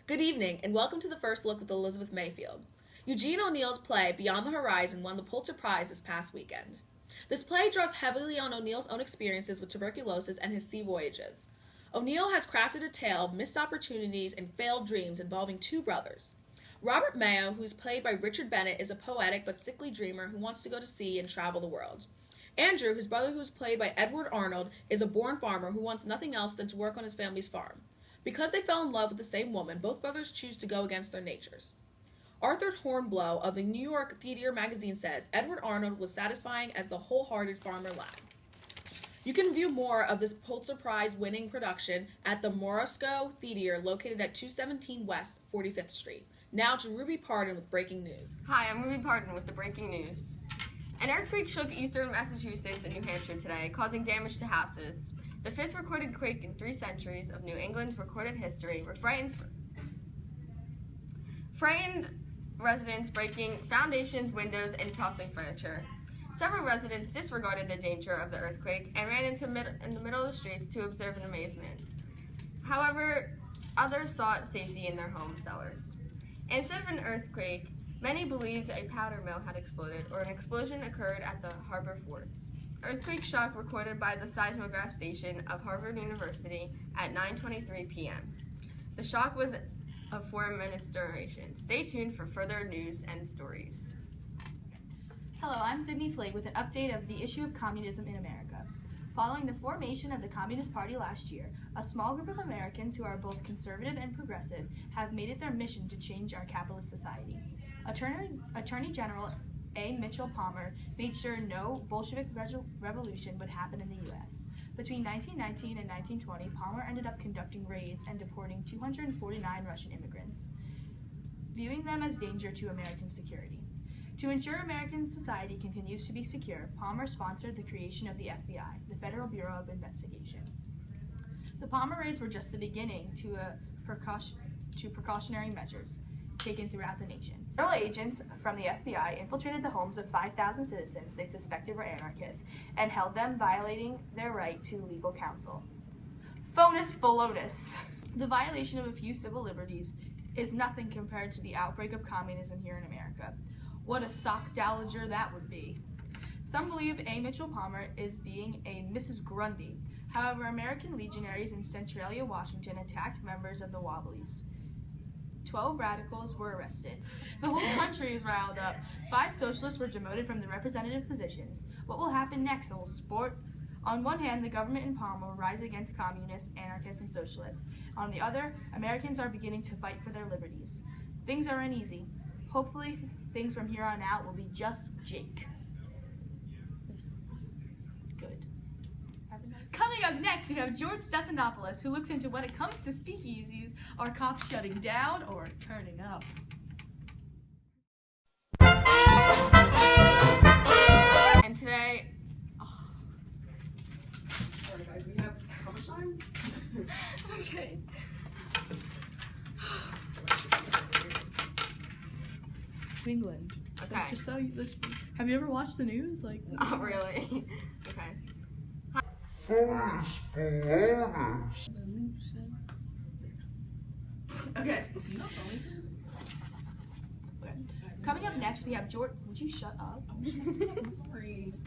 Good evening, and welcome to the First Look with Elizabeth Mayfield. Eugene O'Neill's play, Beyond the Horizon, won the Pulitzer Prize this past weekend. This play draws heavily on O'Neill's own experiences with tuberculosis and his sea voyages. O'Neill has crafted a tale of missed opportunities and failed dreams involving two brothers. Robert Mayo, who is played by Richard Bennett, is a poetic but sickly dreamer who wants to go to sea and travel the world. Andrew, his brother who is played by Edward Arnold, is a born farmer who wants nothing else than to work on his family's farm. Because they fell in love with the same woman, both brothers choose to go against their natures. Arthur Hornblow of the New York Theater magazine says Edward Arnold was satisfying as the wholehearted farmer lad. You can view more of this Pulitzer Prize winning production at the Morosco Theater located at 217 West 45th Street. Now to Ruby Pardon with breaking news. Hi, I'm Ruby Pardon with the breaking news. An earthquake shook eastern Massachusetts and New Hampshire today, causing damage to houses. The fifth recorded quake in 3 centuries of New England's recorded history frightened residents breaking foundations, windows, and tossing furniture. Several residents disregarded the danger of the earthquake and ran in the middle of the streets to observe in amazement. However, others sought safety in their home cellars. Instead of an earthquake, many believed a powder mill had exploded or an explosion occurred at the harbor forts. Earthquake shock recorded by the seismograph station of Harvard University at 9:23 p.m. The shock was of 4 minutes duration. Stay tuned for further news and stories. Hello, I'm Sydney Flake with an update of the issue of communism in America. Following the formation of the Communist Party last year, a small group of Americans who are both conservative and progressive have made it their mission to change our capitalist society. Attorney General A. Mitchell Palmer made sure no Bolshevik revolution would happen in the U.S. Between 1919 and 1920, Palmer ended up conducting raids and deporting 249 Russian immigrants, viewing them as danger to American security. To ensure American society continues to be secure, Palmer sponsored the creation of the FBI, the Federal Bureau of Investigation. The Palmer raids were just the beginning to precautionary measures taken throughout the nation. Federal agents from the FBI infiltrated the homes of 5,000 citizens they suspected were anarchists and held them, violating their right to legal counsel. Bonus Bolognas. The violation of a few civil liberties is nothing compared to the outbreak of communism here in America. What a sock dowager that would be. Some believe A. Mitchell Palmer is being a Mrs. Grundy. However, American legionaries in Centralia, Washington attacked members of the Wobblies. 12 radicals were arrested. The whole country is riled up. 5 socialists were demoted from their representative positions. What will happen next, old sport? On one hand, the government in Palmer will rise against communists, anarchists, and socialists. On the other, Americans are beginning to fight for their liberties. Things are uneasy. Hopefully, things from here on out will be just Jake. Good. Coming up next, we have George Stephanopoulos, who looks into when it comes to speakeasies, are cops shutting down or turning up? And today, Sorry guys, we have how much time? Okay. England. Okay. Like, just so you, have you ever watched the news? Like, not really. Okay. Okay. Coming up next, we have George. Would you shut up? I'm sorry. You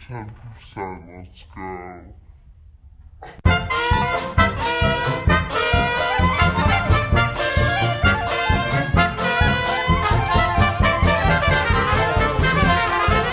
10%, let's go.